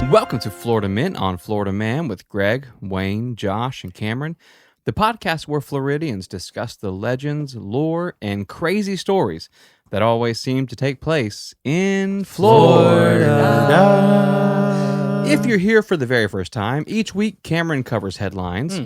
Welcome to Florida Mint on Florida Man with Greg, Wayne, Josh, and Cameron, the podcast where Floridians discuss the legends, lore, and crazy stories that always seem to take place in Florida. If you're here for the very first time, each week Cameron covers headlines.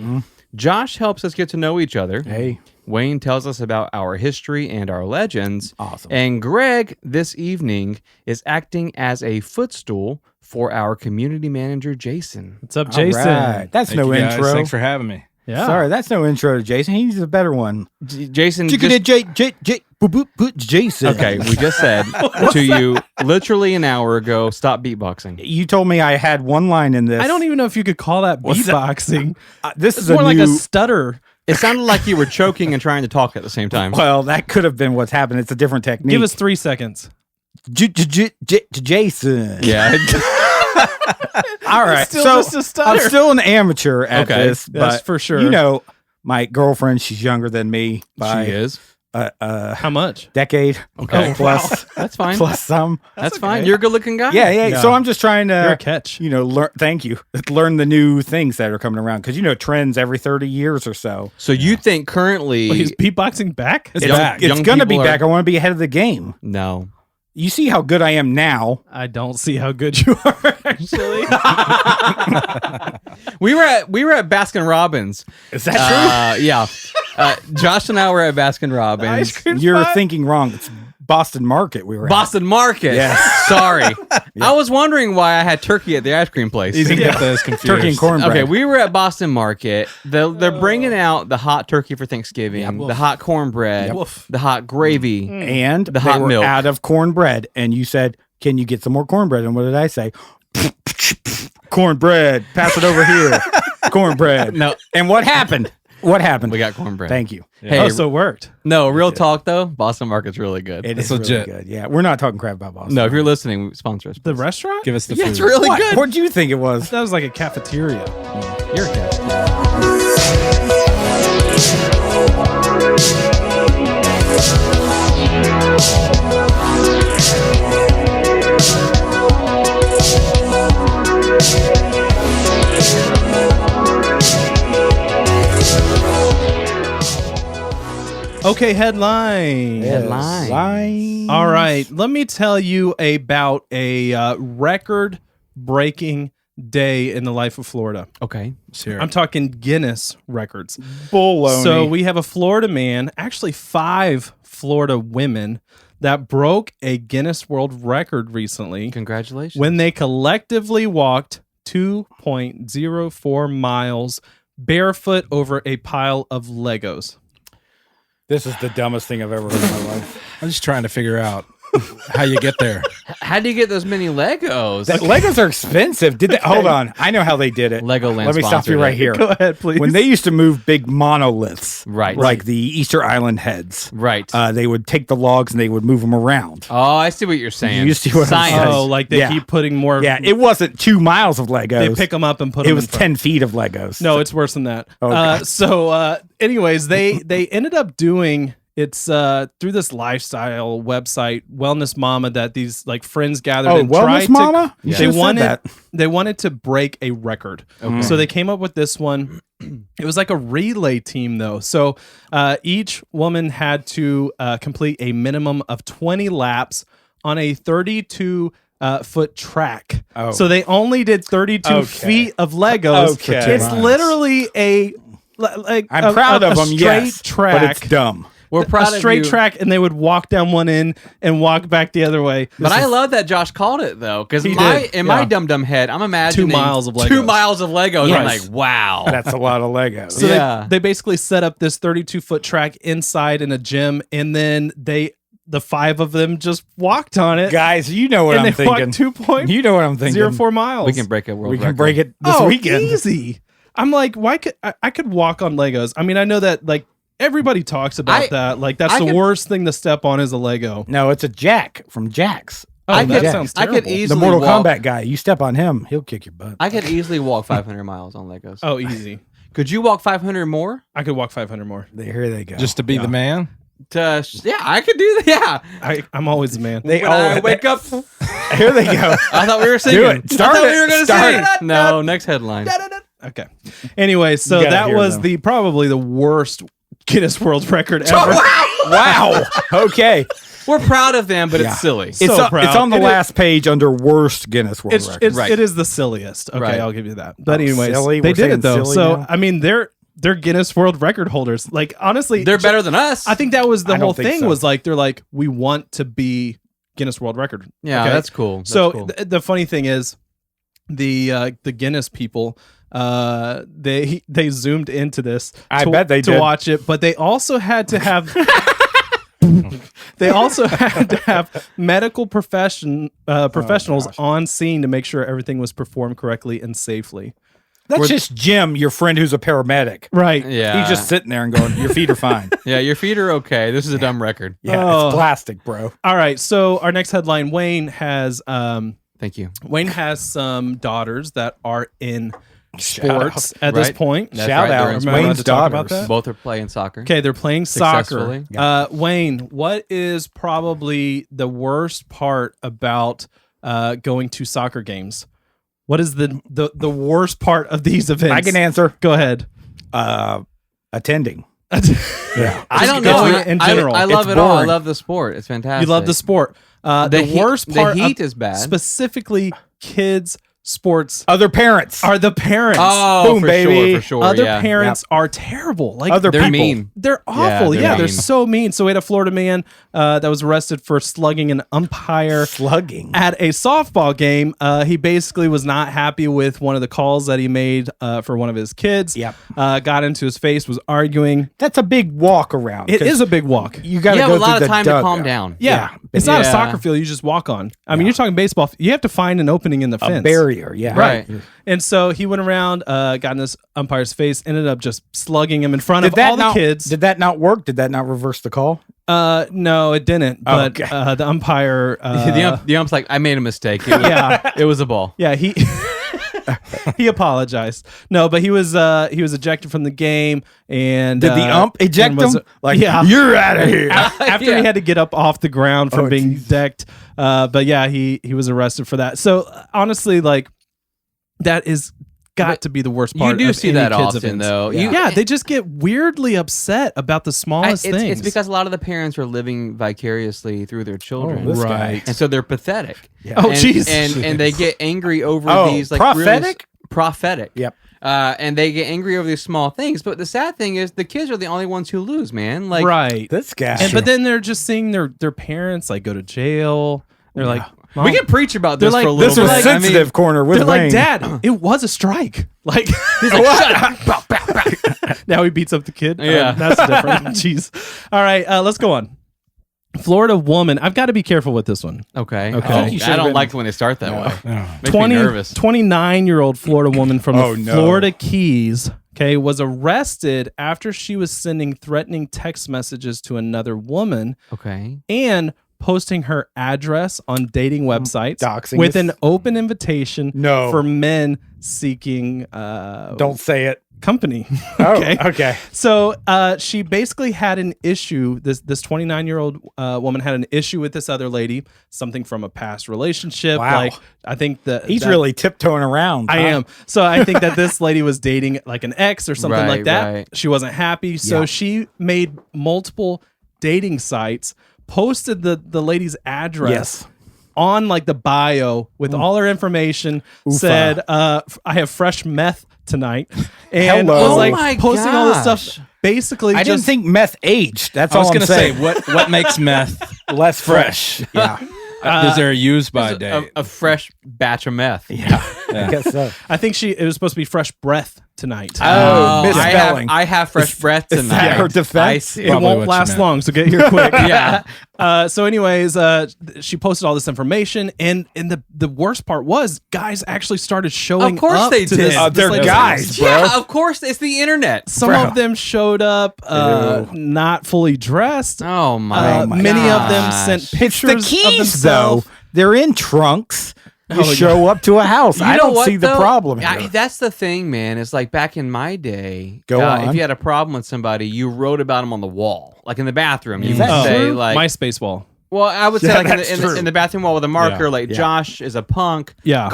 Josh helps us get to know each other. Hey. Wayne tells us about our history and our legends. Awesome. And Greg, this evening, is acting as a footstool for our community manager, Jason. What's up, Jason? Right. That's Thank no you guys. intro. Thanks for having me. Yeah. Sorry, that's no intro to Jason. He needs a better one. Jason, Jason. okay, we just said to you literally an hour ago, stop beatboxing. You told me I had one line in this. I don't even know if you could call that What's that? beatboxing. This It's is more a like new. a stutter. It sounded like you were choking and trying to talk at the same time. Well, that could have been what's happened. It's a different technique. Give us 3 seconds. Jason. Yeah. All right. still So just a stutter. I'm still an amateur at Okay. this, That's but for sure. you know, my girlfriend, she's younger than me by She is. How much? decade. Okay. Plus, That's fine. plus some. That's fine. You're a good looking guy. Yeah. So I'm just trying You're a to, catch. learn. Thank you. Learn the new things that are coming around because trends every 30 years or so. So you think currently. Wait, is beatboxing back? It's Young- back. It's young going to be people back. are- I want to be ahead of the game. No. You see how good I am now. I don't see how good you are, actually. We were at Baskin Robbins. Is that Yeah. Josh and I were at Baskin Robbins. true? You're thinking wrong. It's Boston Market we were at. Boston Market. Yes. Sorry. I was wondering why I had turkey at the ice cream place. Easy to get those confused. Turkey and cornbread. Okay, we were at Boston Market. They're bringing out the hot turkey for Thanksgiving, the hot cornbread, the hot gravy. And The hot they were milk. out of cornbread. And you said, can you get some more cornbread? And what did I say? Cornbread. Pass it over here. Cornbread. No. And what happened? What happened? We got cornbread. Thank you. Hey, Oh, so it worked. no, real talk though, Boston Market's really good. It It's is legit. really good. Yeah, we're not talking crap about Boston. No, if you're listening, sponsor us. The please. restaurant? Give us the Yeah, food. it's really What? good. What do you think it was? That was like a cafeteria. You're a cat. Okay, headline. Headline. All right, let me tell you about a record-breaking day in the life of Florida. Okay. I'm talking Guinness records. Baloney. So we have a Florida man, actually 5 Florida women, that broke a Guinness World Record recently Congratulations. when they collectively walked 2.04 miles barefoot over a pile of Legos. This is the dumbest thing I've ever heard in my life. I'm just trying to figure out how you get there. How do you get those many Legos? Legos are expensive. Hold on. I know how they did it. Legoland Let me stop you sponsored right it. here. Go ahead, please. When they used to move big monoliths, Right. like the Easter Island heads, Right. they would take the logs and they would move them around. Oh, I see what you're saying. You see what I'm Science. saying? Oh, like they Yeah. keep putting more. Yeah, it wasn't 2 miles of Legos. They pick them up and put It them. was in front. 10 feet of Legos. No, it's worse than that. Oh, God. Anyways, they ended up doing it's through this lifestyle website, Wellness Mama, that these like friends gathered and tried Wellness Mama? to. You They should've said wanted that. they wanted to break a record, so they came up with this one. It was like a relay team though, so each woman had to complete a minimum of 20 laps on a 32 foot track. Oh. So they only did 32 Okay. feet of Legos. Okay. It's literally I'm proud of them, straight yes, track. but it's dumb. We're proud a straight of you. track, and they would walk down one end and walk back the other way. But I love that Josh called it though, because He in my did, yeah. dum-dum head, I'm imagining 2 miles of 2 Legos. miles of Legos. I'm Yes. like, wow. That's a lot of Legos. So Yeah. they basically set up this 32-foot track inside in a gym, and then the 5 of them just walked on it. Guys, you know what and I'm they walked thinking. 2.04 You know what I'm thinking. miles. We can break a world We record. can break it this weekend. Easy. I'm like, why could I could walk on Legos? I mean, I know that like everybody talks about that. Like that's I the could- worst thing to step on is a Lego. No, it's a Jack from Jack's. Oh, that could- sounds I terrible. could easily The Mortal walk, Kombat guy. You step on him, he'll kick your butt. I could easily walk 500 miles on Legos. Oh, easy. Could you walk 500 more? I could walk 500 more. Here they go. Just to be the man. Yeah, I could do that. Yeah. I'm always the man. They When I always wake up, Here they go. I thought we were singing. Do it. Start I thought it. we were going to Start sing. No, next headline. Okay. Anyway, so You gotta that hear was them. probably the worst Guinness World Record ever. Wow. Okay. We're proud of them, but Yeah. it's silly. It's, So proud. it's on the It is- last page under worst Guinness World It's, Record. Right. it is the silliest. Okay, Right. I'll give you that. But Oh, anyways, silly? they We're did saying it though. silly So now? I mean, they're Guinness World Record holders. Like honestly, They're better than us. I think that was the I don't whole think thing. so. Was like they're like we want to be Guinness World Record. Yeah, Okay? that's cool. That's So cool. the funny thing is, the Guinness people, they zoomed into this. I to, bet they to did. watch it, but they also had to have. They also had to have medical professionals on scene to make sure everything was performed correctly and safely. That's just Jim, your friend who's a paramedic. Right. yeah. He's just sitting there and going, your feet are fine. Yeah, your feet are okay. This is a dumb record. Yeah, Oh. it's plastic, bro. All right. So our next headline: Wayne has Thank you. some daughters that are in Shout sports at this Right. point. That's Shout right, out. they're in Am I allowed Wayne's to talk about daughters. that? Both are playing soccer. Okay, they're playing soccer. Successfully. Wayne, what is probably the worst part about going to soccer games? What is the worst part of these events? I can answer. Go ahead. Attending. Yeah, I don't Just know. in general. I love It's it all. I boring. love the sport. It's fantastic. You love the sport. The worst part The heat of is bad. specifically kids sports Other parents. are the parents. Oh, Boom, for baby. sure, for sure. Other yeah. parents are terrible. Like Other They're people. mean. they're awful. they're Yeah, they're mean. so mean. So we had a Florida man that was arrested for slugging an umpire Slugging. at a softball game. He basically was not happy with one of the calls that he made for one of his kids. Yep. Got into his face, was arguing. That's a big walk around. It is a big walk. You got to You have go a lot through of the time to calm dugout. down. Yeah. It's not a Yeah. soccer field you just walk on. I mean, you're talking baseball. You have to find an opening in the A fence. barrier. Yeah. Right. And so he went around, got in this umpire's face, ended up just slugging him in front Did of that all the not, kids. Did that not work? Did that not reverse the call? No, it didn't. But Okay. the umpire, The ump's like, I made a mistake. It was, yeah, it was a ball. yeah, he he apologized. No, but he was ejected from the game. And Did the ump eject and was- him? Like, yeah. you're out of here. After Yeah. he had to get up off the ground from Oh, being geez. decked. But yeah, he was arrested for that. So honestly, like that is got But to be the worst part. You do of see any that kids' often, events. though. Yeah, they just get weirdly upset about the smallest things. It's because a lot of the parents are living vicariously through their children. this Right. And so they're pathetic. Yeah. Oh, and, jeez. And they get angry over Oh, these like prophetic? prophetic. Yep. And they get angry over these small things. But the sad thing is, the kids are the only ones who lose, man. Like, right. This guy. But then they're just seeing their parents like go to jail. They're like, we can preach about this They're for a like- little this bit. was like- sensitive corner with they're like, Wayne. Dad, it was a strike. Like, He's like, shut up. now he beats up the kid. Yeah. That's different. Jeez. All right, let's go on. Florida woman. I've got to be careful with this one. Okay. Okay. Oh, You I should've don't been- like when they start that way. No. Makes me nervous. 29-year-old Florida woman from Oh, the no. Florida Keys, okay, was arrested after she was sending threatening text messages to another woman Okay. and posting her address on dating websites Doxing with is- an open invitation No. for men seeking Don't say it. company. Oh, okay. okay. So she basically had an issue. This 29-year-old woman had an issue with this other lady, something from a past relationship. Wow. Like I think that He's that- really tiptoeing around. I huh? am. So I think that this lady was dating like an ex or something Right, like that. right. She wasn't happy. So Yeah. she made multiple dating sites, posted the lady's address Yes. on like the bio with all her information, said, I have fresh meth tonight. And Hello. was like Oh my posting all this gosh. stuff. Basically, I just didn't think meth aged. That's I was all I'm going to say, saying. what makes meth Less fresh? Yeah. Is there a use by A, date? a fresh batch of meth. Yeah. I guess so. I think it was supposed to be fresh breath tonight. Oh, I misspelling. have fresh breath is tonight. that her defense? I see. It Probably won't what you last meant. long, so get here quick. Yeah. So, anyways, she posted all this information, and the worst part was guys actually started showing Of course up they to did. this. Oh, this they're lady's guys, house. bro. Yeah, of course. It's the internet. Some Bro. of them showed up not fully dressed. Oh my. Many of them gosh. sent It's pictures the of keys, though. themselves. They're in trunks. You Oh, show up to a house. You I know don't what, see the though? problem here. That's the thing, man. It's like back in my day. Go on. If you had a problem with somebody, you wrote about them on the wall, like in the bathroom. You Is would that say, true? like, MySpace wall. Well, I would say Yeah, like in that's the, in, true. the, in the bathroom wall with a marker, Yeah. like Yeah. Josh is a punk. Yeah.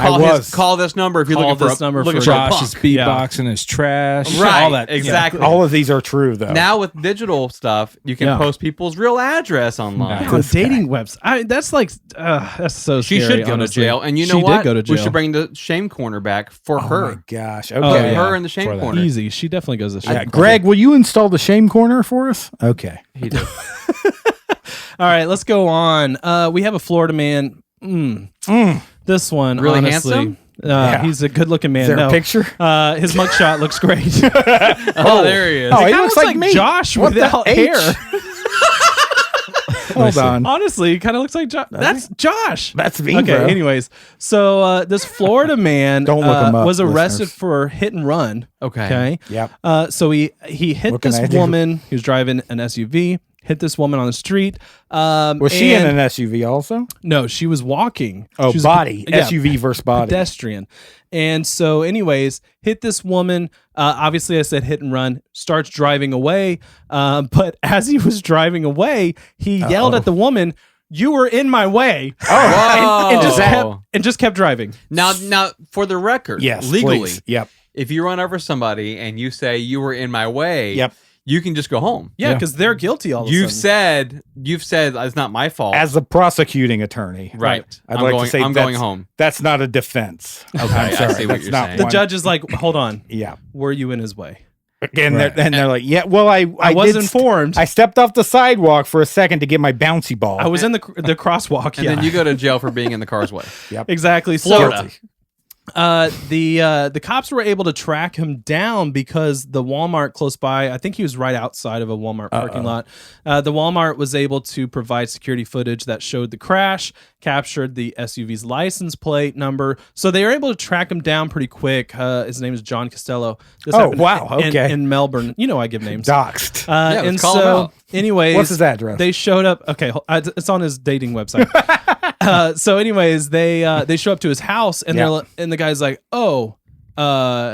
Call this number if you're Call looking for this a, number looking for for a Josh punk. is beatboxing his trash. Right, All that. exactly. All of these are true, though. Now with digital stuff, you can Yeah. post people's real address online. Yeah, This dating webs. That's like that's so She scary. should go honestly. to jail, and you know she what? did go to jail. We should bring the shame corner back for Oh her. my gosh. Oh, Okay. yeah. Her in the shame For that. corner. Easy. She definitely goes to jail. Yeah, Greg, will you install the shame corner for us? Okay. He did. All right, let's go on. We have a Florida man. This one, Really honestly, handsome? Yeah. he's a good-looking man. Is there no. a picture? His mugshot looks great. Oh, there he is. Oh, he Kinda looks like me. Josh What the without H? hair. Hold on. Honestly, he kind of looks like Josh. That's Josh. That's me, Okay. bro. Anyways, so this Florida man Don't look him up, was arrested listeners. for hit and run. Okay. Okay. Yep. So he hit What can this I do? woman. He was driving an SUV. Hit this woman on the street. Was she in an SUV also? No, she was walking. Oh, She was body. yeah, SUV versus body. pedestrian. And so, anyways, hit this woman. Obviously, I said hit and run. Starts driving away. But as he was driving away, he yelled at the woman, "You were in my way!" Whoa. and just kept driving. Now, for the record, Yes. legally, please. Yep. if you run over somebody and you say you were in my way, Yep. you can just go home. Yeah, because they're guilty. All of a You've sudden. said it's not my fault. As the prosecuting attorney. right. I'd I'm like going, to say I'm that's- going home. That's not a defense. Okay, I'm sorry. I see what That's you're not saying. the one. judge is like, "Hold on, Yeah. were you in his way?" And, Right. they're like, yeah, well, I was did informed. I stepped off the sidewalk for a second to get my bouncy ball. I was in the crosswalk. And yeah, then you go to jail for being in the car's way. exactly. Florida. So, the cops were able to track him down because the Walmart close by, I think he was right outside of a Walmart parking lot. The Walmart was able to provide security footage that showed the crash, captured the SUV's license plate number. So they were able to track him down pretty quick. His name is John Costello. This Oh, happened wow. Okay. in Melbourne. You know I give names. Doxed. let's And call him so, out. anyways, What's his address? They showed up. Okay, it's on his dating website. So, anyways, they show up to his house, and Yeah. and the guy's like, "Oh,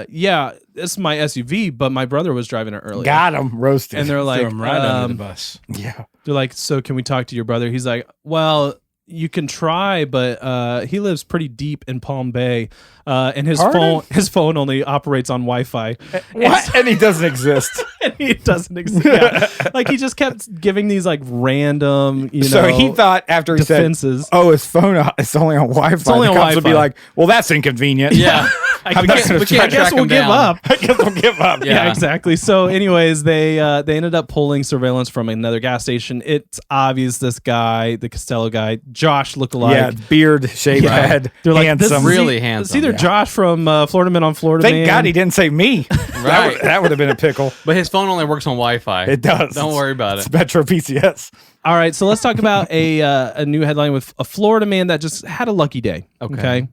yeah, this is my SUV, but my brother was driving it earlier." Got him roasted. And they're like, Throw him right under the bus. yeah. they're like, "So can we talk to your brother?" He's like, "Well, you can try, but he lives pretty deep in Palm Bay, and Pardon? his phone only operates on Wi-Fi." What? And he doesn't exist. And he doesn't exist. Yeah. Like he just kept giving these like random, So he thought after he defenses. said, "Oh, his phone it's only on Wi-Fi." It's only the on cops would be Wi-Fi. like, "Well, that's inconvenient." Yeah. I'm We not can't- gonna we try can't to I guess track we'll him give down. up. I guess we'll give up. Yeah. Yeah, exactly. So, anyways, they ended up pulling surveillance from another gas station. It's obvious this guy, the Costello guy, Josh lookalike. Yeah, beard, shaved Yeah. head, They're like, this handsome. is Really It's handsome. either Yeah. Josh from Florida Man on Florida Thank Man. God he didn't say me. Right. That would have been a pickle. But his phone only works on Wi-Fi. It does. Don't worry about It's it. Metro PCS. All right, so let's talk about a new headline with a Florida man that just had a lucky day. Okay.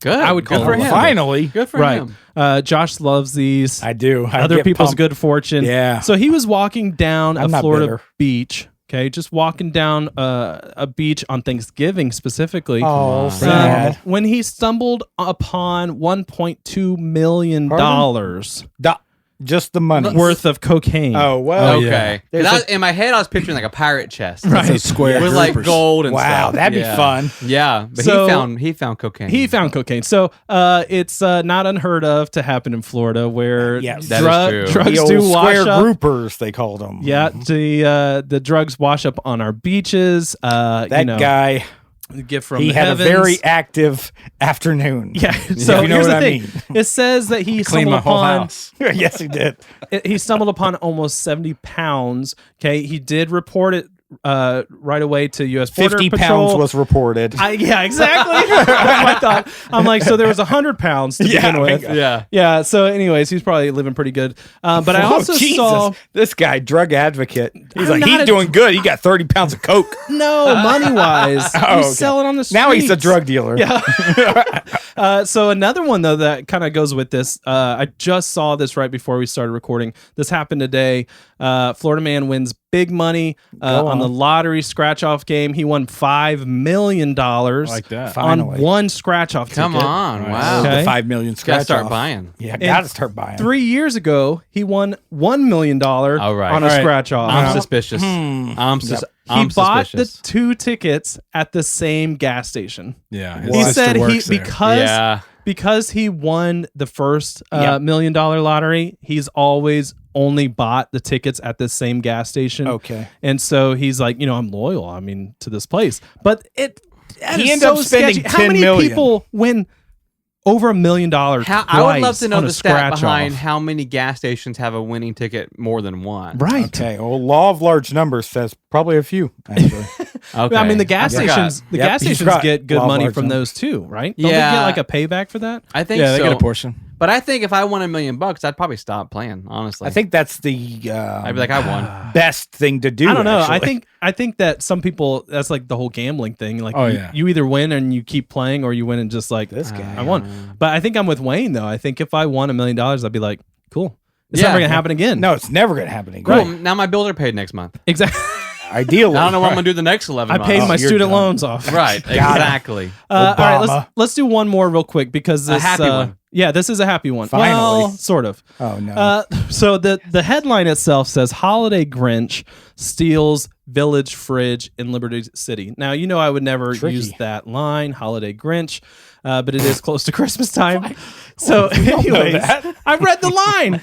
Good. I would call Good for him him. Finally, Good for Right. him. Josh loves these. I do. I Other get people's pumped. good fortune. Yeah. So he was walking down I'm a not Florida bitter. beach. Okay, just walking down a beach on Thanksgiving specifically. Oh, on. sad. When he stumbled upon $1.2 million Just the money worth of cocaine. Oh well. Oh, yeah. Okay. 'Cause There's in my head, I was picturing like a pirate chest. Right. It's a square With like groupers. gold and Wow, stuff. that'd be Yeah. fun. Yeah. But So- he found cocaine. He found cocaine. So it's not unheard of to happen in Florida where Yes. That is true. drugs The old do wash square up. groupers, they called them. Yeah, the drugs wash up on our beaches. That guy. Get from He the had heavens. a very active afternoon. Yeah. So you know here's what the I thing. mean. It says that he Clean stumbled my whole upon house. Yes, he did. he stumbled upon almost 70 pounds. Okay, he did report it right away to U.S. Border 50 Patrol. pounds was reported. Yeah, exactly. I thought. I'm like, so there was 100 pounds to Yeah, begin with. bingo. Yeah. Yeah. So, anyways, he's probably living pretty good. But I Oh, also Jesus. saw this guy, drug advocate. He's I'm like, not he's a- doing good. He got 30 pounds of coke. no money wise. Oh, He's okay. selling on the streets. Now he's a drug dealer. Yeah. So another one though that kind of goes with this. I just saw this right before we started recording. This happened today. Florida man wins big money on the lottery scratch off game. He won $5 million like that. on Finally. one scratch off ticket. Come on. Right. Wow. Okay. The 5 million Gotta scratch start off. buying. Yeah, And gotta start buying. 3 years ago, he won $1 million All right. on a All right. scratch off. I'm suspicious. I'm He bought suspicious. the 2 tickets at the same gas station. Yeah. He said Yeah. because he won the first $1 million lottery, he's always only bought the tickets at the same gas station. Okay. And so he's like, I'm loyal, to this place. But he ended up spending How many $10 million. people win over $1 million I would love to know on a the stat scratch behind off? how many gas stations have a winning ticket more than one. Right. Okay. Well, law of large numbers says probably a few, actually. Okay. The gas I forgot. stations, Yep, he's get got good law of money large from numbers. those too, right? Don't Yeah. they get like a payback for that? I think Yeah, they so. get a portion. But I think if I won $1 million, I'd probably stop playing. Honestly, I think that's the I'd be like, I won. best thing to do. I don't know. actually. I think that some people, that's like the whole gambling thing. Like, Oh, yeah. you either win and you keep playing, or you win and just like This guy. I won. But I think I'm with Wayne though. I think if I won $1 million, I'd be like, cool. It's Yeah. never gonna happen again. No, it's never going to happen again. Cool. Now my bills are paid next month. exactly. Ideally. I don't know what I'm gonna do the next 11 I months. paid my you're student done. loans off. Right. Exactly. All right, Obama. let's do one more real quick because this happy one. Yeah, this is a happy one. Finally. Well, sort of. Oh, no. So the headline itself says Holiday Grinch steals village fridge in Liberty City. Now, I would never Tricky. use that line, Holiday Grinch, but it is close to Christmas time. So anyways, that. I read the line.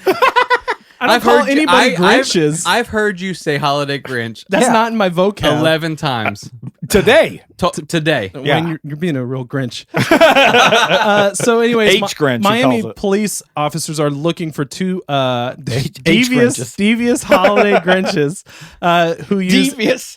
I don't call anybody Grinches. I've heard you say holiday Grinch That's Yeah. not in my vocab. 11 times Today. today. Yeah. When you're being a real Grinch. So, anyways, H-Grinch, he Miami calls it. police officers are looking for 2 H-Grinches. devious holiday Grinches Devious.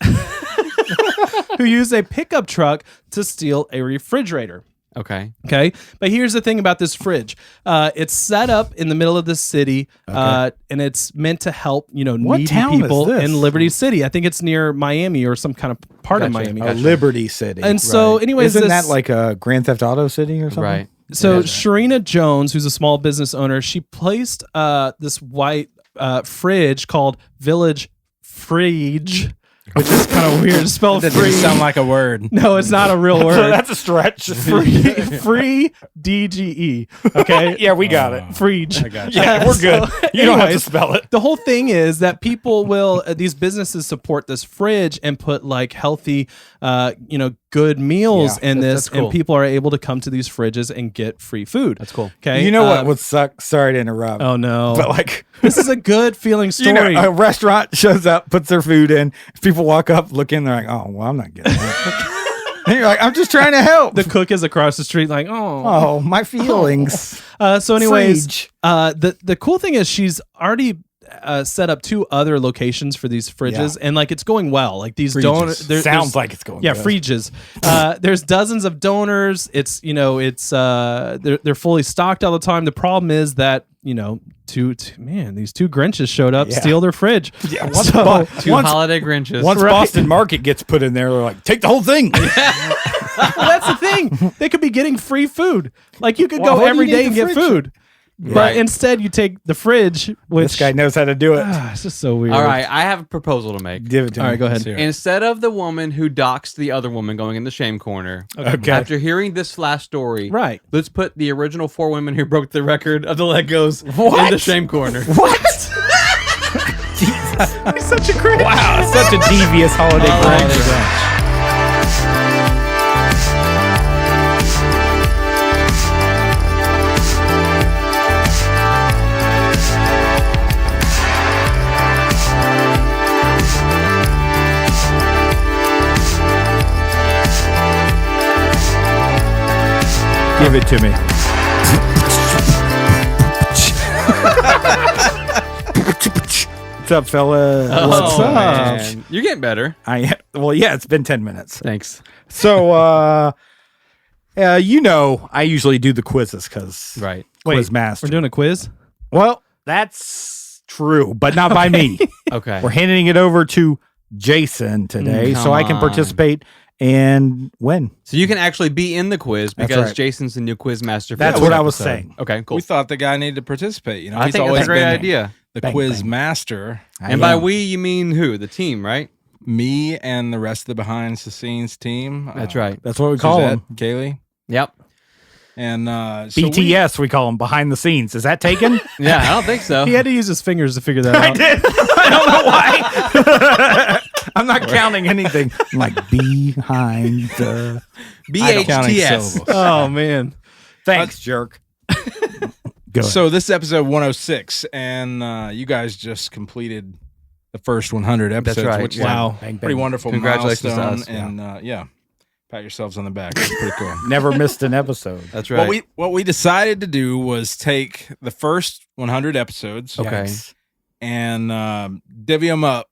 who use a pickup truck to steal a refrigerator. Okay. Okay, but here's the thing about this fridge. It's set up in the middle of the city, and it's meant to help needy town is people this? in Liberty City. I think it's near Miami or some kind of part of Gotcha. Miami. Liberty City. And so, anyways, Isn't this- that like a Grand Theft Auto City or something? Right. So Sharina Jones, who's a small business owner, she placed this white fridge called Village Fridge, which is kind of weird to spell. That Free. doesn't sound like a word. No, it's not a real So word. that's a stretch. free DGE. Okay. Yeah, we got it. Fridge. I got you. Yeah, we're good. You don't have to anyways, spell it. The whole thing is that people will these businesses support this fridge and put like healthy good meals Yeah, in this, that's cool. and people are able to come to these fridges and get free food. That's cool. Okay. You know what would suck? Sorry to interrupt. Oh no. But like, This is a good feeling you know, story. a restaurant shows up, puts their food in. People walk up, look in, they're like, "Oh, well, I'm not getting that." And you're like, "I'm just trying to help." The cook is across the street, like, Oh, my feelings. So, anyways, Fridge. the cool thing is she's already set up 2 other locations for these fridges, and like it's going well. Like these donors, Sounds like it's going. yeah, good. fridges. There's dozens of donors. It's they're fully stocked all the time. The problem is that these 2 Grinches showed up, Yeah. steal their fridge. Yeah, So- Two holiday Grinches. Once Right. Boston Market gets put in there, they're like, "Take the whole thing." Well, that's the thing. They could be getting free food. Like you could Well, go what do every you need day and the get fridge? food. But Right. instead, you take the fridge, which This guy knows how to do it. it's just so weird. All right, I have a proposal to make. Give it to All me. right, go ahead. Let's hear it. Instead of the woman who doxed the other woman going in the shame corner, Okay. after hearing this flash story, Right. let's put the original 4 women who broke the record of the Legos in What? the shame corner. What? He's such a cringe. Wow, such a devious holiday Holiday Grinch. Grinch. Give it to me. What's up, fella? What's Oh, up? man. You're getting better. Well, yeah, it's been 10 minutes. Thanks. So, I usually do the quizzes because Right. quiz master. We're doing a quiz. Well, that's true, but not by me. Okay. We're handing it over to Jason today, so come I can on. participate and win. So you can actually be in the quiz That's because right. Jason's the new quiz master. For That's this what I was episode. saying. Okay, cool. We thought the guy needed to participate. I He's think always that's a great been idea. the Bang, quiz bang. master. And by we, you mean who? The team, right? Me and the rest of the behind the scenes team. That's right. That's what we call Suzette, them. Kaylee. Yep. And BTS, we call them behind the scenes. Is that taken? Yeah, I don't think so. He had to use his fingers to figure that I out. did. I don't know why. I'm not counting anything. I'm like behind the Counting BHTS. syllables. Oh man. Thanks, jerk. Go ahead. So this is episode 106, and you guys just completed the first 100 episodes, right, which is wow. a pretty wonderful Congratulations to milestone. us, And pat yourselves on the back. That's pretty cool. Never missed an episode. That's right. What we decided to do was take the first 100 episodes Okay. Yikes. and divvy them up.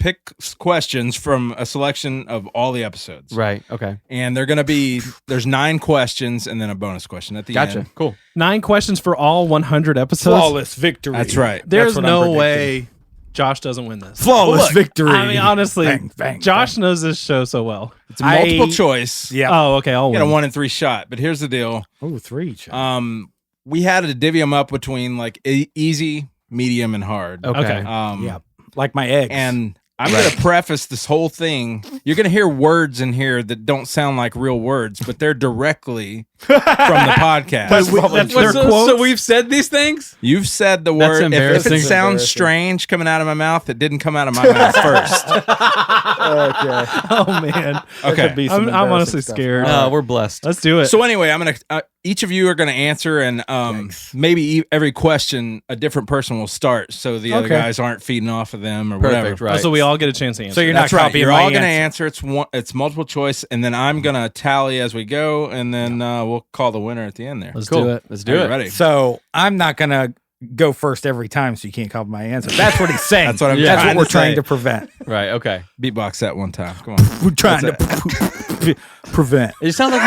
Pick questions from a selection of all the episodes. Right. Okay. And they're going to be, there's 9 questions and then a bonus question at the Gotcha. end. Cool. 9 questions for all 100 episodes. Flawless victory. That's right. There's That's what I'm no predicting. way Josh doesn't win this. Flawless Look, victory. I mean, honestly, Bang, bang, Josh bang. knows this show so well. It's a multiple I- choice. Yeah. Oh, okay. I'll You got a win. 1 in 3 shot. But here's the deal. Oh, 3. Chad. We had to divvy them up between like easy, medium, and hard. Okay. Yeah. Like my eggs. And I'm going to preface this whole thing. You're going to hear words in here that don't sound like real words, but they're directly from the podcast. That's probably that's true. their So quotes. we've said these things? You've said the That's word. If embarrassing. it sounds Embarrassing. strange coming out of my mouth, it didn't come out of my mouth first. Okay. Oh man, Okay. I'm honestly scared. We're blessed. Let's do it. So anyway, I'm gonna. Each of you are gonna answer, and Yikes. maybe every question a different person will start, so the other Okay. guys aren't feeding off of them or Perfect. whatever. Right. So we all get a chance to answer. So you're That's not right. copying You're my all gonna answer. answer. It's multiple choice, and then I'm gonna tally as we go, and then we'll call the winner at the end there. Let's Cool. do it. Let's Are do you it. Ready? So I'm not going to go first every time, so you can't copy my answer. That's what he's saying. That's what I'm That's trying what we're to trying say. to prevent. Right. Okay. Beatbox that one time. Come on. We're trying to prevent. It sounds like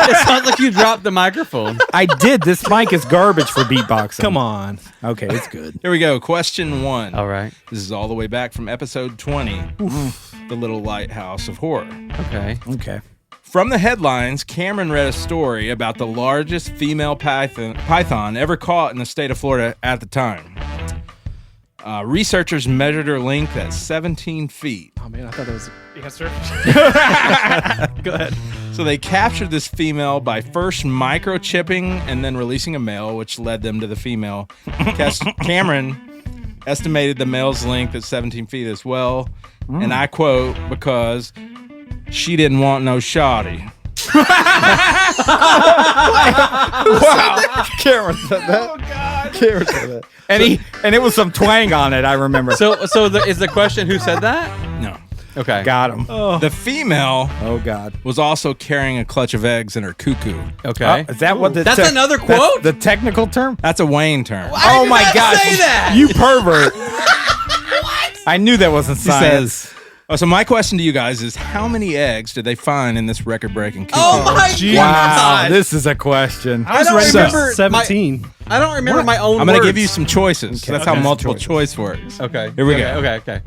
it sounds like you dropped the microphone. I did. This mic is garbage for beatboxing. Come on. Okay, it's good. Here we go. Question 1. All right. This is all the way back from episode 20, The Little Lighthouse of Horror. Okay. Okay. From the headlines, Cameron read a story about the largest female python ever caught in the state of Florida at the time. Researchers measured her length at 17 feet. Oh man, I thought that was the answer. Go ahead. So they captured this female by first microchipping and then releasing a male, which led them to the female. Cameron estimated the male's length at 17 feet as well. And I quote, because she didn't want no shoddy. Wow. Cameron said that. Oh God. Cameron said that. And it was some twang on it. I remember. So is the question who said that? No. Okay. Got him. The female Oh God. was also carrying a clutch of eggs in her cuckoo. Okay. Is that what the That's another that's quote? the technical term? That's a Wayne term. Oh my gosh. say that. You pervert. What? I knew that wasn't He science. says, so my question to you guys is, how many eggs did they find in this record-breaking cuckoo? Oh my Wow, God. this is a question. I don't So, remember 17. I don't remember my own. I'm going to words. give you some choices. That's how Okay. multiple Choices. choice works. Okay. Here we okay, go. Okay.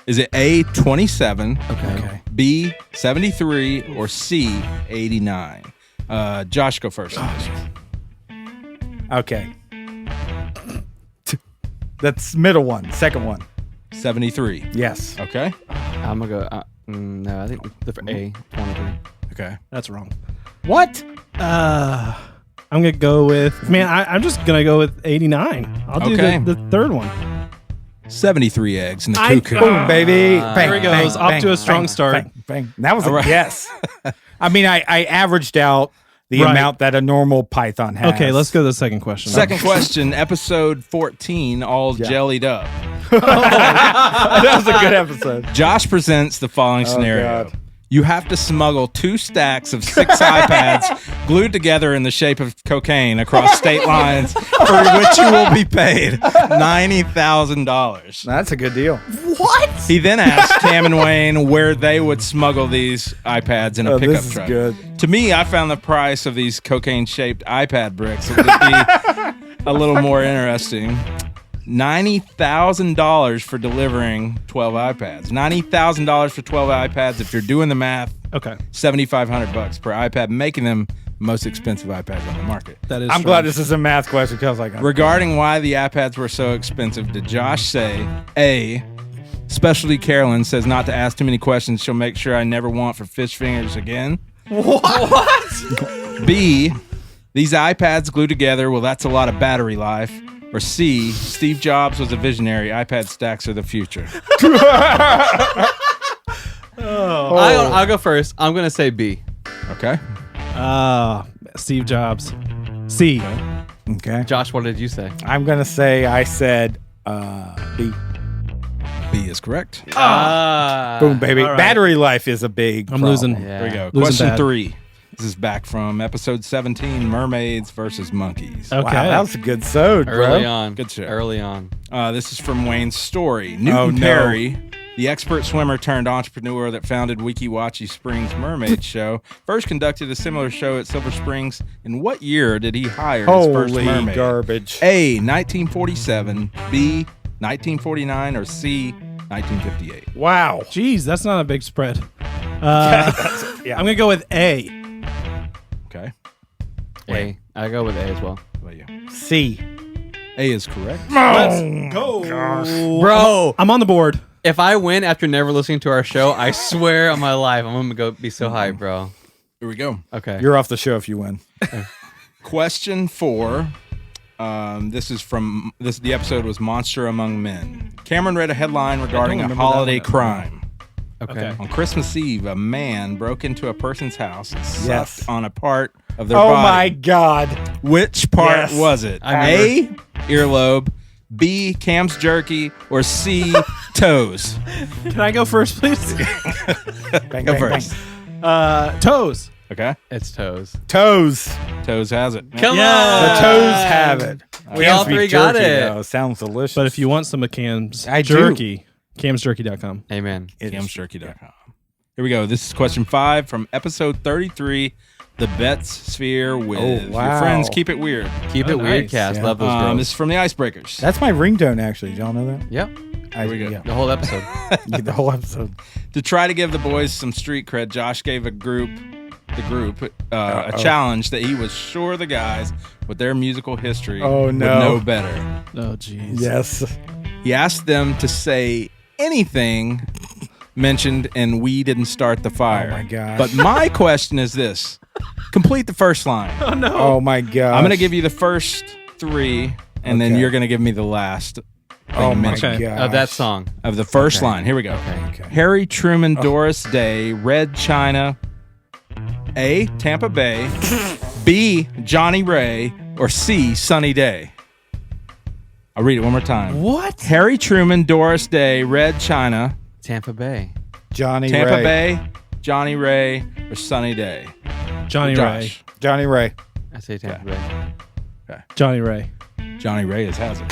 Is it A, 27, Okay. B, 73, or C, 89? Josh, go first. Okay. That's middle one. Second one. 73. Yes. Okay. I'm gonna go. No, I think the A 23. Okay. That's wrong. What? I'm gonna go with I'm just gonna go with 89. I'll do Okay. the third one. 73 eggs in the I- cuckoo. Boom, baby. Bang, There he bang, goes. Off bang, to a strong bang, start. Bang, bang. That was a right. guess. I mean, I averaged out the Right. amount that a normal python has. Okay, let's go to the second question. Second question, episode 14, all jellied up. That was a good episode. Josh presents the following scenario. God. You have to smuggle 2 stacks of 6 iPads glued together in the shape of cocaine across state lines, for which you will be paid $90,000. That's a good deal. He then asked Cam and Wayne where they would smuggle these iPads in a pickup this is truck. good. To me, I found the price of these cocaine-shaped iPad bricks would be a little more interesting. $90,000 for delivering 12 iPads. $90,000 for 12 iPads. If you're doing the math, Okay, $7,500 per iPad, making them most expensive iPads on the market. that is. I'm true. glad this is a math question because I was like, Regarding why the iPads were so expensive, did Josh say, A, Specialty Carolyn says not to ask too many questions. She'll make sure I never want for fish fingers again. What? B, these iPads glued together, well, that's a lot of battery life. Or C, Steve Jobs was a visionary. iPad stacks are the future. I'll go first. I'm going to say B. Okay. Steve Jobs. C. Okay. Josh, what did you say? I'm going to say I said B. B is correct. Boom, baby. all right. Battery life is a big I'm problem. losing. Yeah. Here we go. Losing Question bad. 3. This is back from episode 17, Mermaids versus Monkeys. Okay. Wow, that was a good sode, bro. Early on. Good show. Early on. This is from Wayne's story. Newton no. Perry, the expert swimmer turned entrepreneur that founded Weeki Wachee Springs Mermaid Show, first conducted a similar show at Silver Springs. In what year did he hire his first Holy mermaid? garbage. A, 1947, B, 1949, or C, 1958? Wow. Jeez, that's not a big spread. Yeah. I'm gonna go with A. Okay. A. I go with A as well. What about you? C. A is correct. Let's go, Bro, I'm on the board. if I win after never listening to our show, I swear on my life, I'm going to go be so high, bro. Here we go. Okay. You're off the show if you win. Question 4. The episode was Monster Among Men. Cameron read a headline regarding a remember that holiday one. crime. Okay. On Christmas Eve, a man broke into a person's house and sucked Yes. on a part of their Oh body. my God. Which part Yes. was it? I A, earlobe, B, Cam's jerky, or C, toes? Can I go first, please? Bang, Go bang, first. bang. Toes. Okay. It's toes. Toes. Toes has it. Come Yeah. on. The toes have it. We all Cam's beef three got jerky, it. though, sounds delicious. But if you want some of Cam's I do. jerky, camsjerky.com. Amen. Camsjerky.com. Here we go. This is question 5 from episode 33, The Betts Sphere with Oh, wow. your friends. Keep it weird. Keep it nice. weird, Cass. Yeah. Love those girls. This is from the Icebreakers. That's my ringtone, actually. Did y'all know that? Yep. Here we go. Yeah. The whole episode. The whole episode. To try to give the boys some street cred, Josh gave the group a challenge that he was sure the guys with their musical history Oh, would no. know better. Oh, jeez. Yes. He asked them to say anything mentioned and We Didn't Start the Fire. Oh, my gosh. But my question is this. Complete the first line. Oh, no. Oh my God. I'm going to give you the first 3, and then Okay. you're going to give me the last Oh my mentioned God. Of that song. of the first line. Here we go. Okay. Harry Truman, Doris Day, Red China, A, Tampa Bay, B, Johnny Ray, or C, Sunny Day. I'll read it one more time. What? Harry Truman, Doris Day, Red China, Tampa Bay. Johnny Tampa Ray. Bay, Johnny Ray, or Sunny Day. Johnny Ray. Josh. Johnny Ray. I say Tampa Bay. Johnny Ray. Johnny Ray has it.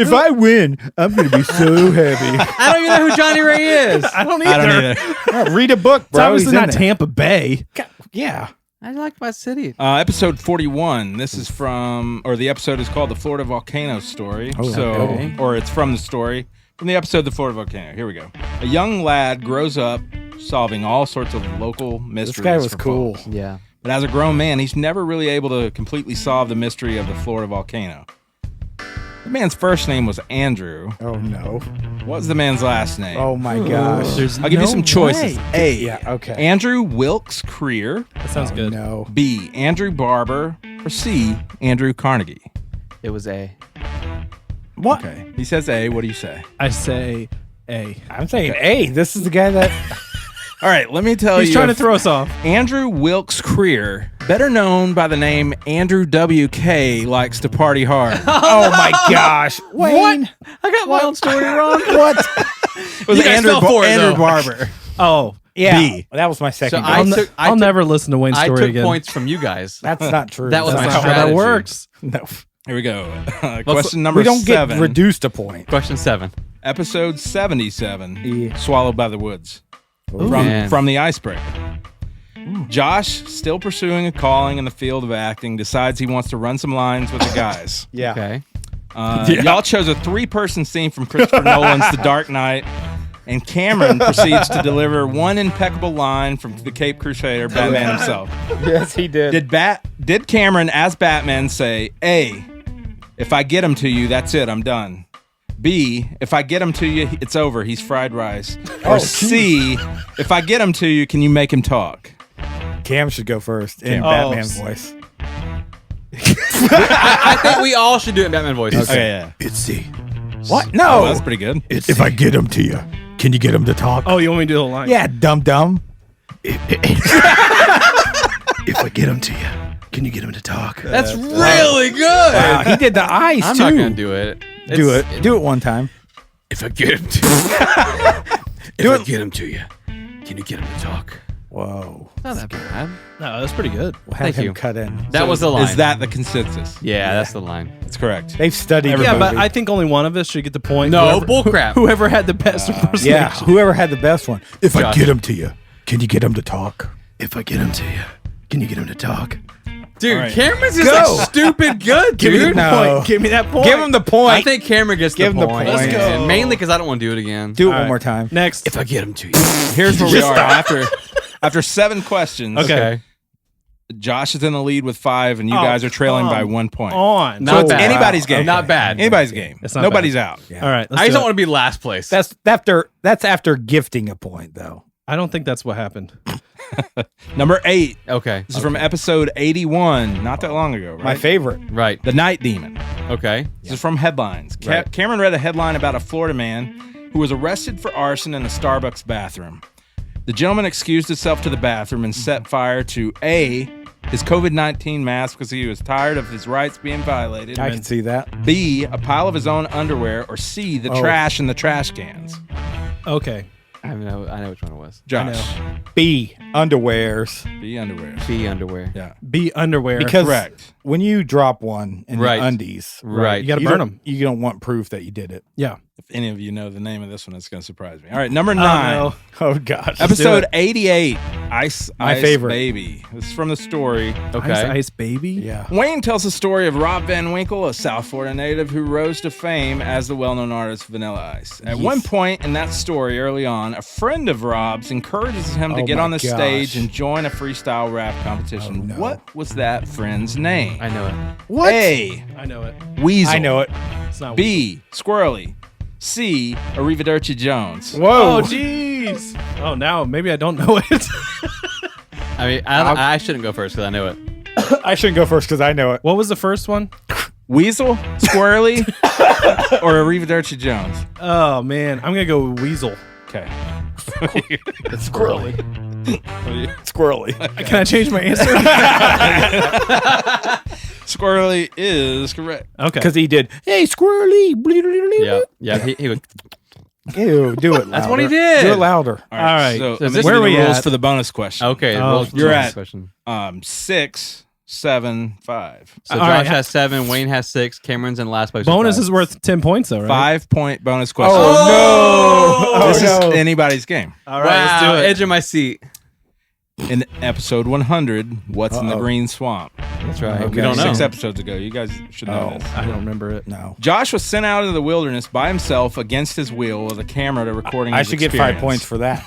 If I win, I'm going to be so happy. I don't even know who Johnny Ray is. I don't either. I don't either. Read a book, It's bro. obviously He's in not there. Tampa Bay. Yeah. I like my city. Episode 41. This is the episode is called The Florida Volcano Story. okay. Or it's from the story from the episode The Florida Volcano. Here we go. A young lad grows up solving all sorts of local mysteries. This guy was for cool. folks. Yeah. But as a grown man, he's never really able to completely solve the mystery of the Florida volcano. The man's first name was Andrew. Oh, no. What was the man's last name? Oh, my gosh. I'll give you some choices. A. Yeah, okay. Andrew Wilkes Creer. That sounds good. No. B. Andrew Barber. Or C. Andrew Carnegie. It was A. What? Okay. He says A. What do you say? I say A. I'm saying A. This is the guy that... All right, let me tell He's you. trying to throw us off. Andrew Wilkes Creer, better known by the name Andrew W.K., likes to party hard. Oh, my gosh. Wayne. I got my own story wrong. What? It was You guys Andrew, fell for it, Andrew though. Barber. Oh, Yeah. B. That was my second So guess. I'll never listen to Wayne's I story took again. points from you guys. That's not true. That was That's my not how that strategy. works. No. Here we go. Question number We don't 7. get reduced a point. Question 7. Episode 77. Yeah. Swallowed by the Woods. Man. From the Icebreaker. Josh, still pursuing a calling in the field of acting, decides he wants to run some lines with the guys. Yeah. Okay. Y'all chose a 3-person scene from Christopher Nolan's The Dark Knight, and Cameron proceeds to deliver one impeccable line from the Cape Crusader, Batman himself. Yes, he did. Did Cameron, as Batman, say, A, if I get him to you, that's it, I'm done. B, if I get him to you, it's over, he's fried rice. Or C, if I get him to you, can you make him talk? Cam should go first in Cam. Batman's voice. I think we all should do it in Batman voice. Okay, yeah. It's C. What? No. Oh, that's pretty good. If I get him to you, can you get him to talk? Oh, you want me to do the line? Yeah, dumb. If I get him to you, can you get him to talk? That's really good. Wow, he did the eyes I'm too. not gonna do it. Do it. Do it one time. If I get him to get him to you, can you get him to talk? Whoa. Not that bad. No, that's pretty good. We'll have Thank him you. cut in. That was the line. Is that the consensus? Yeah, that's the line. That's correct. They've studied. Yeah, the but movie. I think only one of us should get the point. No, bullcrap. Whoever had the best impersonation. yeah, whoever had the best one. If I Josh. get him to you, can you get him to talk? If I get him to you, can you get him to talk? Dude, right. Cameron's is Go. like stupid good, Give me dude. the point. Give me that point. Give him the point. I think Cameron gets Give him the the point. point. Let's go. And mainly because I don't want to do it again. do it All one right. more time. Next. If I get him to you. Here's where we Just are stop. after 7 questions. Okay. Josh is in the lead with 5, and you guys are trailing by 1 point. On. So Not it's bad. anybody's game. Not bad. Anybody's game. It's not Nobody's out. All right. Let's I just do don't it. want to be last place. That's after gifting a point though. I don't think that's what happened. Number 8. okay. This is from episode 81, not that long ago, right? My favorite. Right. The Night Demon. Okay. This is from headlines. Right. Cameron read a headline about a Florida man who was arrested for arson in a Starbucks bathroom. The gentleman excused himself to the bathroom and set fire to A, his COVID-19 mask because he was tired of his rights being violated, I can see that. B, a pile of his own underwear, or C, the trash in the trash cans. Okay. I know which one it was. Josh. B, underwears. B, underwear. B underwear. Yeah. B underwear. Because Correct. when you drop one in Right. the undies, Right. You got to you burn don't- them. You don't want proof that you did it. Yeah. If any of you know the name of this one, it's going to surprise me. All right, number 9. no. Oh gosh. Episode 88, Ice My Ice favorite. Baby. This is from the story. Okay. Ice baby. Yeah. Wayne tells the story of Rob Van Winkle, a South Florida native who rose to fame as the well-known artist Vanilla Ice. At one point in that story early on, a friend of Rob's encourages him to Oh get my on the gosh. stage and join a freestyle rap competition. Oh, no. What was that friend's name? I know it. What? A, I know it. Weasel. I know it. It's not. B, Squirrely. C, Arrivederci Jones. Whoa. Oh, jeez. Oh, now maybe I don't know it. I mean, I shouldn't go first because I know it. I shouldn't go first because I know it. What was the first one? Weasel, Squirrely, or Arrivederci Jones? Oh man, I'm gonna go with Weasel. Okay. Squirrely. Squirrely. Can I change my answer? Squirrely is correct. Okay. Because he did. Hey, squirrely. Yeah. Yeah. He would. Ew, do it louder. That's what he did. Do it louder. All right. So, So let this- me where give are you we the rules at? for the bonus question. Okay. Oh, roll you're the at- question. 6, 7, 5. So All Josh right. has 7. Wayne has 6. Cameron's in last place. with Bonus 5. is worth 10 points, though, right? 5-point bonus question. Oh, no. This Oh, no. is anybody's game. All right, let's Wow, do it. edge of my seat. In episode 100, what's in the green swamp? That's right. Okay. We don't know. 6 episodes ago. You guys should know Oh. this. I don't remember it. No. Josh was sent out into the wilderness by himself against his will with a camera to recording I his should get experience. 5 points for that.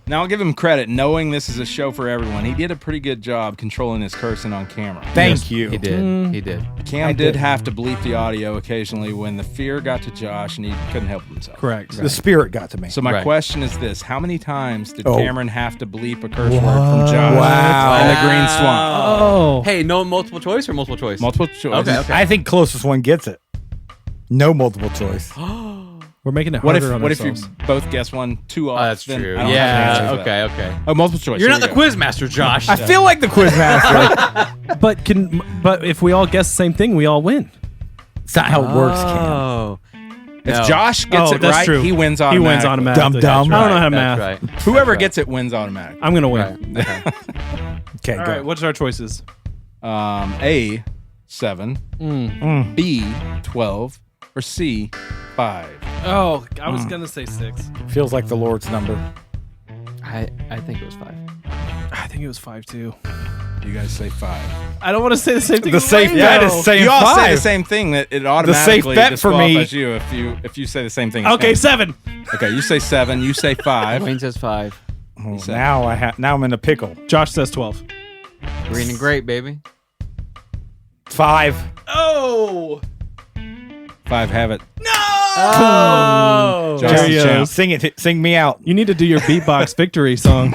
Now, I'll give him credit. Knowing this is a show for everyone, he did a pretty good job controlling his cursing on camera. Thank you. He did. He did. Cam did have to bleep the audio occasionally when the fear got to Josh and he couldn't help himself. Correct. The spirit got to me. So my Right. question is this. How many times did Oh. Cameron have to bleep a curse word from Josh Wow. in the green swamp? Oh. Hey, no multiple choice or multiple choice? Multiple choice. Okay. Okay. I think closest one gets it. No multiple choice. We're making it What harder if on what if you ourselves. both guess one too off? Oh, that's then true. I don't have to Yeah. answer that. Okay. Okay. Oh, multiple choice. You're Here not we the go. quiz master, Josh. I feel like the quiz master. But if we all guess the same thing, we all win. It's not how it works, Cam. Oh. If No. Josh gets Oh, it that's right, true. he wins He automatically. wins automatically. Dumb. I don't know how to That's math. right. Whoever That's gets it wins automatically. I'm gonna win. right. Okay. Okay, All go. right. What's our choices? A, 7, B, 12, or C, 5. Oh, I was gonna say 6. Feels like the Lord's number. I think it was 5. I think it was 5 too. You guys say 5. I don't want to say the same thing. The as safe Wayne, bet though. is saying You all 5. say the same thing that it automatically bet for me- disqualifies you if you say the same thing. as Okay, him. 7. Okay, you say 7. You say 5. Wayne says 5. Oh, now I'm in a pickle. Josh says 12. Green and great, baby. 5. Oh. 5 have it. Oh. Josh There is he champ. is. Sing it. Sing me out. You need to do your beatbox victory song.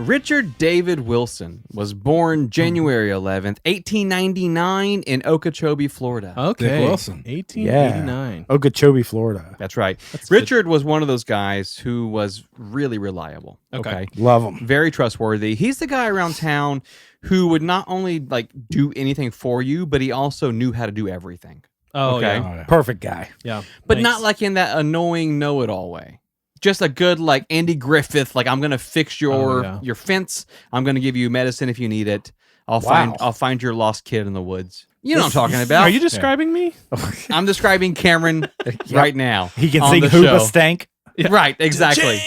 Richard David Wilson was born January 11th, 1899 in Okeechobee, Florida. Okay. Dick Wilson. 1889. Okeechobee, Florida. That's right. That's Richard was one of those guys who was really reliable. Okay. Love them. Very trustworthy. He's the guy around town who would not only like do anything for you, but he also knew how to do everything. Oh, Okay. yeah. Perfect guy. Yeah. But Thanks. not like in that annoying know-it-all way. Just a good like Andy Griffith, like I'm gonna fix your fence. I'm gonna give you medicine if you need it. I'll find your lost kid in the woods. You know what I'm talking about. Are you describing me? I'm describing Cameron right now. He can on sing the Hooba show. Stank. Right, exactly.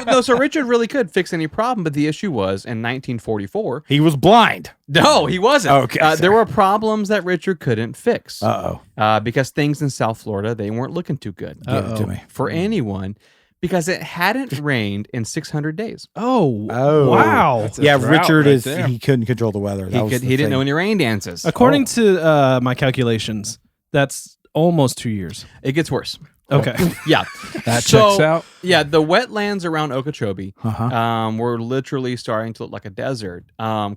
No, so Richard really could fix any problem, but the issue was in 1944. He was blind. No, he wasn't. Okay, there sorry. were problems that Richard couldn't fix Uh-oh. because things in South Florida, they weren't looking too good Give it to me. for anyone because it hadn't rained in 600 days. Oh. Oh. Wow. That's a Yeah, drought Richard right is, there. he couldn't control the weather. He didn't know any rain dances. According to my calculations, that's almost 2 years. It gets worse. Okay. Yeah. That So, checks out. Yeah, the wetlands around Okeechobee Uh-huh. were literally starting to look like a desert.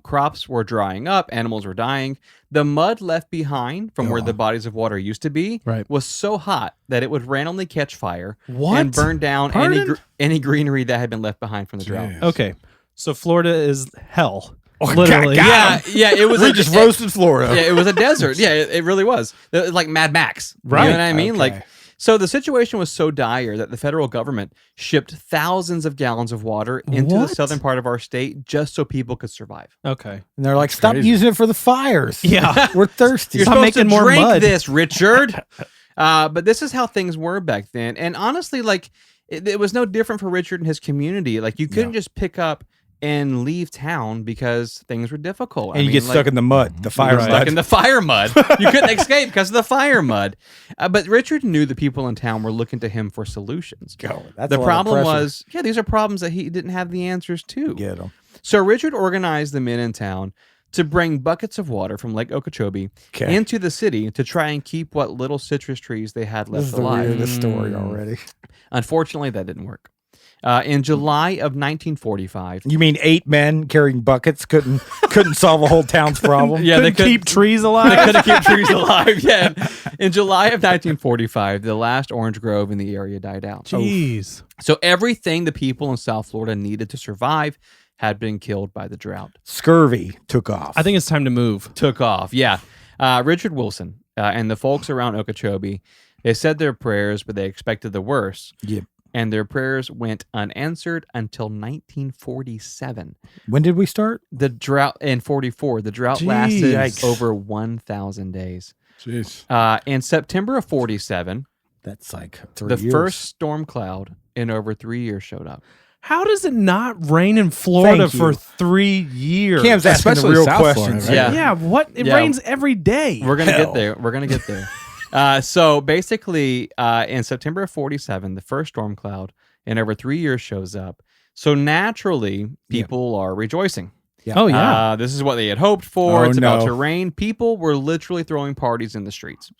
Crops were drying up, animals were dying. The mud left behind from where the bodies of water used to be Right. was so hot that it would randomly catch fire What? and burn down any greenery that had been left behind from the drought. Jeez. Okay. So Florida is hell. Oh, Literally. God. Yeah, it was We just roasted Florida. Yeah, it was a desert. Yeah, it really was. It was like Mad Max. Right. You know what I mean? Okay. Like, so the situation was so dire that the federal government shipped thousands of gallons of water into the What? southern part of our state just so people could survive. Okay. And they're like, stop crazy. using it for the fires. Yeah. We're thirsty. You're Stop supposed to making more drink mud. this, Richard. But this is how things were back then. And honestly, like, it was no different for Richard and his community. Like, you couldn't just pick up and leave town because things were difficult. And you get stuck in the mud, the fire stuck mud. in the fire mud. You couldn't escape because of the fire mud. But Richard knew the people in town were looking to him for solutions. Go. That's The a lot of problem pressure. was, these are problems that he didn't have the answers to. Get 'em. So Richard organized the men in town to bring buckets of water from Lake Okeechobee Okay. into the city to try and keep what little citrus trees they had This left is the alive. weirdest story already. Unfortunately, that didn't work. In July of 1945, You mean 8 men carrying buckets couldn't solve a whole town's problem? Yeah, they Couldn't keep trees alive. they couldn't keep trees alive. Yeah. In July of 1945, the last orange grove in the area died out. Jeez. So everything the people in South Florida needed to survive had been killed by the drought. Scurvy took off. I think it's time to move. Took off. Yeah. Richard Wilson and the folks around Okeechobee, they said their prayers, but they expected the worst. Yep. And their prayers went unanswered until 1947. When did we start? The drought in 44. The drought Jeez. lasted Yikes. over 1,000 days. Jeez. In September of 47, That's like 3 the years. first storm cloud in over 3 years showed up. How does it not rain in Florida Thank you. for 3 years? Cam's asking the Especially real South questions. Florida, right? Yeah. Yeah, what? It Yeah. rains every day. We're gonna Hell. get there. We're gonna get there. So basically, in September of 47, the first storm cloud in over 3 years shows up. So naturally, people are rejoicing. Oh, yeah. This is what they had hoped for. Oh, It's about no. to rain. People were literally throwing parties in the streets.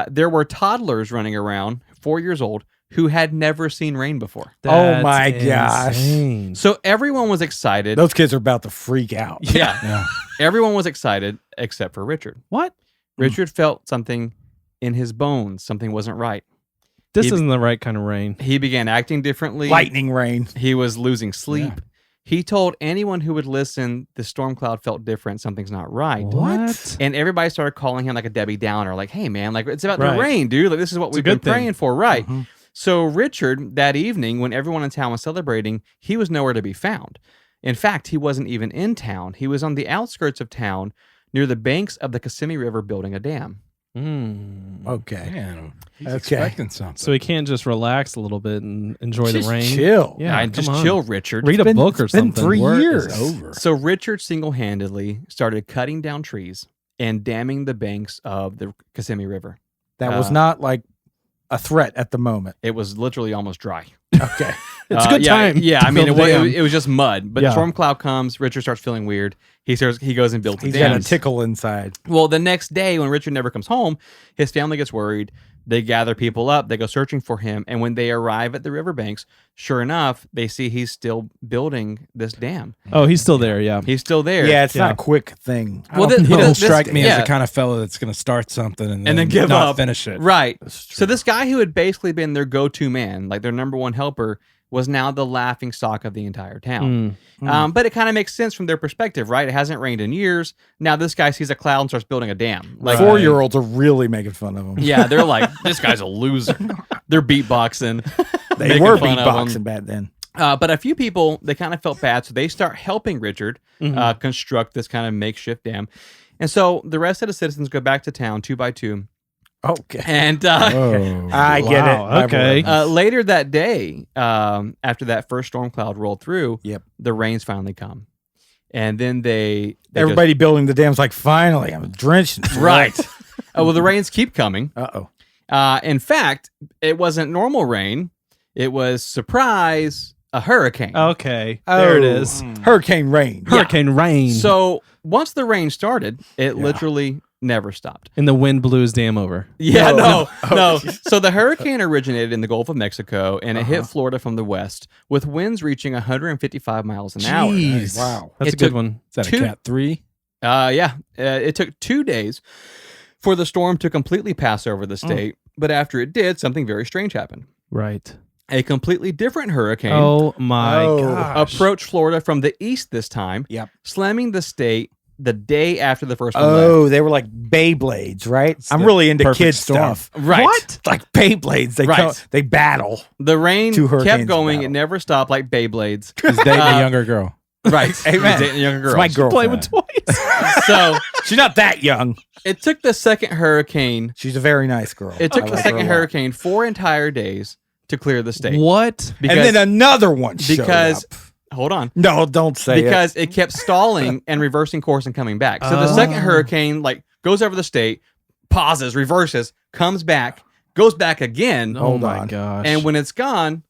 There were toddlers running around, 4 years old, who had never seen rain before. Oh, my gosh. insane. So everyone was excited. Those kids are about to freak out. Yeah. Everyone was excited except for Richard. What? Richard felt something in his bones. Something wasn't right. This He- isn't the right kind of rain. He began acting differently. Lightning rain. He was losing sleep. He told anyone who would listen, the storm cloud felt different. Something's not right. What? And everybody started calling him like a Debbie Downer. Like, hey, man, like it's about Right. to rain, dude. Like, this is what It's a we've been good thing. praying for. Right. Mhm. So Richard, that evening, when everyone in town was celebrating, he was nowhere to be found. In fact, he wasn't even in town. He was on the outskirts of town near the banks of the Kissimmee River building a dam. Okay. Man, he's Okay. expecting something. So he can't just relax a little bit and enjoy Just the rain. chill. Yeah, And just come on. chill, Richard. Read a been- book or it's been something. 3 Work is years. over. So Richard single-handedly started cutting down trees and damming the banks of the Kissimmee River. That was not like a threat at the moment. It was literally almost dry. Okay. It's a good yeah, time. Yeah, to I mean, build a dam. it was just mud. But Yeah. the storm cloud comes. Richard starts feeling weird. He goes and builds the He's got a dams. tickle inside. Well, the next day when Richard never comes home, his family gets worried. They gather people up. They go searching for him. And when they arrive at the riverbanks, sure enough, they see he's still building this dam. Oh, he's still there. Yeah. He's still there. Yeah, it's not a quick thing. Well, this- he doesn't this- strike me as yeah. the kind of fellow that's going to start something and And then give not up. finish it. Right. So this guy who had basically been their go-to man, like their number one helper, was now the laughing stock of the entire town. But it kind of makes sense from their perspective, right? It hasn't rained in years. Now this guy sees a cloud and starts building a dam. Like 4-year-olds are really making fun of him. Yeah, they're like, this guy's a loser. They're beatboxing. They making were fun of him. beatboxing back then. But a few people, they kind of felt bad, so they start helping Richard construct this kind of makeshift dam. And so the rest of the citizens go back to town 2 by 2. Okay. And I get it. Wow, okay. later that day, after that first storm cloud rolled through, the rains finally come. And then they Everybody building the dam's like, finally, I'm drenched. in sweat. right. Well, the rains keep coming. Uh-oh. In fact, it wasn't normal rain. It was, surprise, a hurricane. Okay. There it is. Hurricane rain. Hurricane rain. So once the rain started, it literally never stopped. and the wind blew his dam over. Yeah, no. So the hurricane originated in the Gulf of Mexico, and it hit Florida from the west with winds reaching 155 miles an hour. Jeez. Wow. That's It a good took- one. Is that Two- a Cat 3? It took 2 days for the storm to completely pass over the state, but after it did, something very strange happened. Right. A completely different hurricane Oh my Oh. gosh. approached Florida from the east this time, Yep. slamming the state the day after the first one left. Oh, they were like Beyblades, right? I'm the really into perfect kid storm. stuff. Right. What? Like Beyblades. They Right. they battle. The rain Two kept hurricanes going. battle. It never stopped like Beyblades. He's dating a younger girl. Right. Amen. He's dating a younger It's girl. my Play girlfriend. with toys. So She's not that young. it took the second hurricane. She's a very nice girl. It took I the like her a second lot. hurricane 4 entire days to clear the state. What? And then another one showed because up. hold on. No, don't say Because it kept stalling and reversing course and coming back. So the second hurricane like goes over the state, pauses, reverses, comes back, goes back again, Oh Hold my on. gosh. and when it's gone,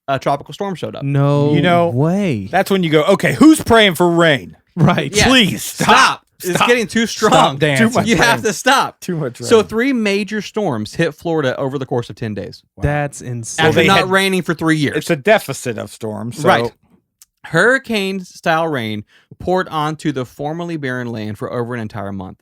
a tropical storm showed up. no You know- way. That's when you go, okay, who's praying for rain? Right. Yeah. Please Stop. It's Stop. getting too strong. Stop dancing. Too much You have rain. to stop. Too much rain. So 3 major storms hit Florida over the course of 10 days. That's insane. After they not had- raining for 3 years. It's a deficit of storms. So Right. Hurricane-style rain poured onto the formerly barren land for over an entire month.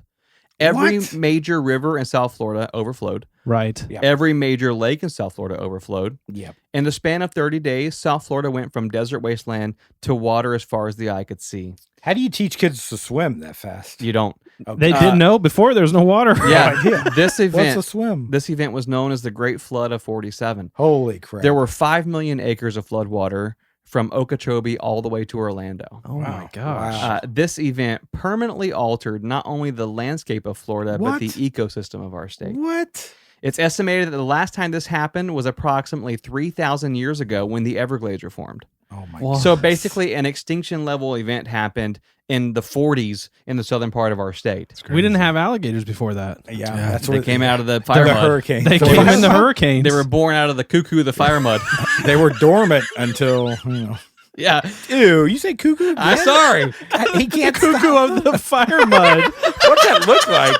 Every What? major river in South Florida overflowed. right. Yeah. Every major lake in South Florida overflowed. Yep. In the span of 30 days, South Florida went from desert wasteland to water as far as the eye could see. How do you teach kids to swim that fast? You don't. They didn't know before there was no water. Yeah. idea. This What's event a swim? this event was known as the Great Flood of 47. Holy crap. There were 5 million acres of floodwater from Okeechobee all the way to Orlando. Oh my gosh. Wow. This event permanently altered not only the landscape of Florida, What? but the ecosystem of our state. What? It's estimated that the last time this happened was approximately 3,000 years ago when the Everglades were formed. Oh my Wow. So basically, an extinction level event happened in the 40s in the southern part of our state. We didn't have alligators before that. Yeah, Yeah. that's They what came out of the the fire mud. hurricane. They So came in the hurricanes. They were born out of the cuckoo, the fire mud. They were dormant until, Yeah. Ew, you say cuckoo? I'm again? sorry. He can't cuckoo of the fire mud. What's that look like?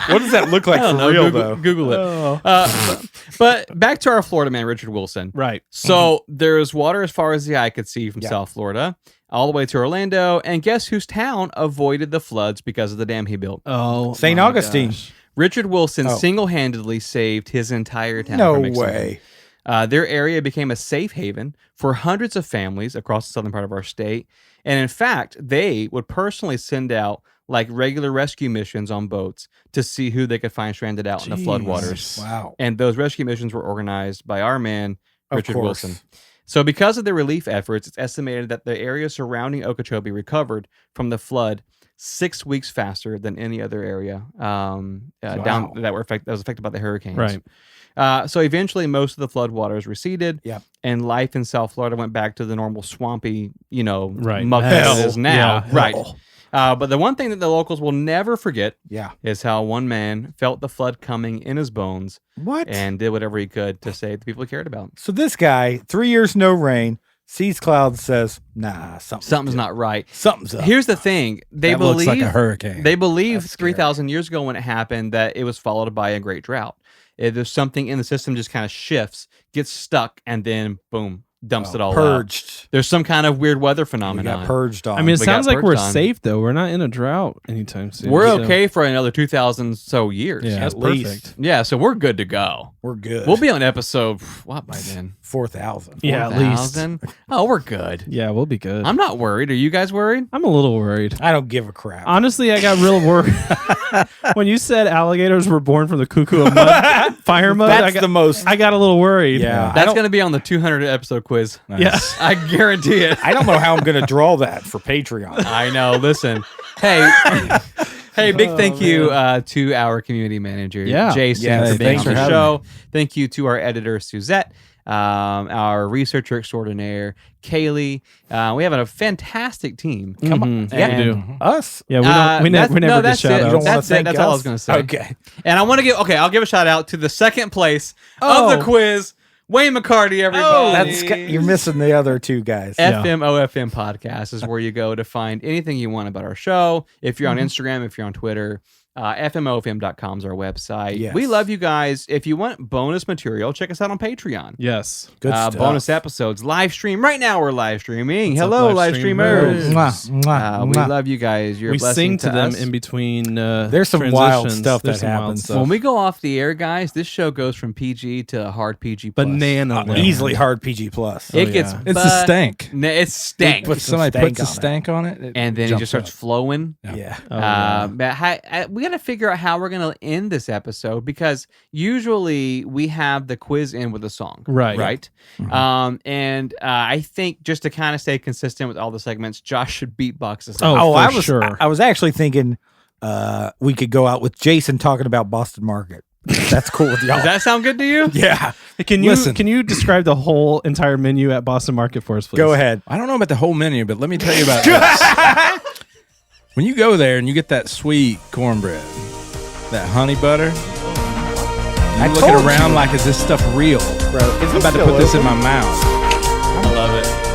What does that look like I don't for know. real, Google, though? Google it. Oh. But back to our Florida man, Richard Wilson. Right. So there's water as far as the eye could see from Yeah. South Florida, all the way to Orlando. And guess whose town avoided the floods because of the dam he built? Oh. St. my Augustine. gosh. Richard Wilson Oh. single-handedly saved his entire town. No from extinction. way. Their area became a safe haven for hundreds of families across the southern part of our state. And in fact, they would personally send out like regular rescue missions on boats to see who they could find stranded out in the floodwaters. Wow. And those rescue missions were organized by our man, Of Richard course. Wilson. So because of the relief efforts, it's estimated that the area surrounding Okeechobee recovered from the flood 6 weeks faster than any other area down that was affected by the hurricanes. Right. So eventually, most of the flood waters receded, Yep. and life in South Florida went back to the normal swampy, Right. muck that Hell. it is now. Yeah. Right. Hell. But the one thing that the locals will never forget Yeah. is how one man felt the flood coming in his bones What? and did whatever he could to save the people he cared about. So this guy, 3 years no rain, sees clouds, says, "Nah, Something's not right. Something's up." Here's the thing: they That believe looks like a hurricane. They believe That's scary. 3,000 years ago when it happened that it was followed by a great drought. there's something in the system just kind of shifts, gets stuck, and then boom, dumps it all out. Purged. There's some kind of weird weather We phenomenon. got purged on. I mean, it We sounds got like we're purged on. safe though. We're not in a drought anytime soon. We're so- okay for another 2,000 so years. Yeah, that's At least. perfect. Yeah, so we're good to go. We're good. We'll be on episode what by then? 4,000. Yeah, at least. 4,000? Oh, we're good. Yeah, we'll be good. I'm not worried. Are you guys worried? I'm a little worried. I don't give a crap. Honestly, I got real worried when you said alligators were born from the cuckoo of mud, fire mud. That's the most. I got a little worried. Yeah. I That's don't- going to be on the 200 episode quiz. Yeah. I guarantee it. I don't know how I'm going to draw that for Patreon. I know. Listen, hey, big thank you to our community manager, Yeah. Jason, Yes, for being thanks on for the having show. Thank you to our editor, Suzette, our researcher extraordinaire, Kaylee. We have a fantastic team. Come on. Yeah, we do. Us? Yeah, we don't. We never get that's shout it. You outs. don't wanna That's it. thank That's all I us? was going to say. Okay. And I want to I'll give a shout out to the second place Oh. of the quiz, Wayne McCarty, everybody. You're missing the other two guys. FMOFM podcast is where you go to find anything you want about our show. If you're on Instagram, if you're on Twitter, FMOFM.com is our website. Yes. We love you guys. If you want bonus material, check us out on Patreon. Yes. Good stuff. Bonus episodes, live stream. Right now we're live streaming. What's up, Hello, live live streamers? streamers. Mwah, mwah, We mwah. love you guys. You're a We blessing sing to them us. in between. There's some wild transitions. stuff There's that some wild happens. stuff. When we go off the air, guys, this show goes from PG to hard PG plus. Banana land. Easily hard PG plus. It Oh, gets yeah. It's a stank. It's stank. Put If some somebody stank puts a on it. stank on it, And then it jumps just starts up. flowing. Yeah. Oh, yeah. But we got to figure out how we're going to end this episode because usually we have the quiz end with a song. Right. Right. And I think just to kind of stay consistent with all the segments, Josh should beatbox us out. Oh, I for was sure. I was actually thinking we could go out with Jason talking about Boston Market. That's cool with y'all. Does that sound good to you? Yeah. Can you Listen. can you describe the whole entire menu at Boston Market for us, please? Go ahead. I don't know about the whole menu, but let me tell you about this. When you go there and you get that sweet cornbread, that honey butter, I you're looking told around you. like, is this stuff real? Bro, I'm about to put this in my mouth. I love it.